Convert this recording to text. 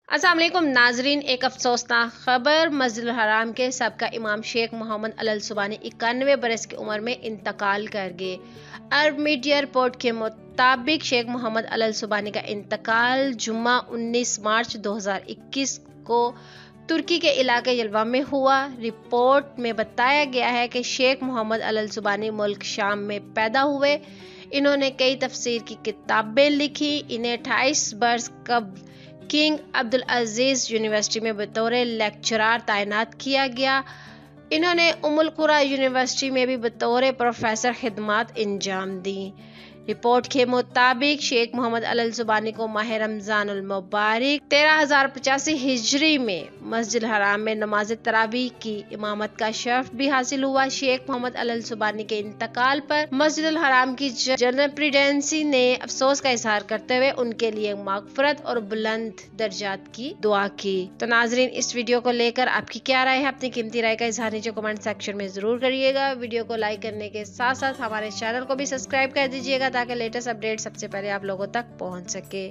अस्सलाम वालेकुम नाजरीन, एक अफसोसनाक खबर। मस्जिदुल हराम के सबका इमाम शेख मोहम्मद अल सुबानी 91 बरस की उम्र में इंतकाल कर गए। अरब मीडिया रिपोर्ट के मुताबिक शेख मोहम्मद अल सुबानी का इंतकाल जुम्मा 19 मार्च 2021 को तुर्की के इलाके यल्वा में हुआ। रिपोर्ट में बताया गया है कि शेख मोहम्मद अल सुबानी मुल्क शाम में पैदा हुए। इन्होंने कई तफसीर की किताबें लिखी। इन्हें 28 बरस कबल किंग अब्दुल अजीज यूनिवर्सिटी में बतौर लेक्चरर तैनात किया गया। इन्होंने उम्मुल कुरा यूनिवर्सिटी में भी बतौर प्रोफेसर खिदमत अंजाम दी। रिपोर्ट के मुताबिक शेख मोहम्मद अल सुबानी को माह रमजान उल मुबारक 13,085 हिजरी में मस्जिद हराम में नमाज तरावी की इमामत का शर्फ भी हासिल हुआ। शेख मोहम्मद अल सुबानी के इंतकाल पर मस्जिद हराम की जनरल प्रेसिडेंसी ने अफसोस का इजहार करते हुए उनके लिए मगफरत और बुलंद दर्जात की दुआ की। तो नाजरीन, इस वीडियो को लेकर आपकी क्या राय है? अपनी कीमती राय का इजहार नीचे कमेंट सेक्शन में जरूर करिएगा। वीडियो को लाइक करने के साथ साथ हमारे चैनल को भी सब्सक्राइब कर दीजिएगा ताकि लेटेस्ट अपडेट सबसे पहले आप लोगों तक पहुंच सके।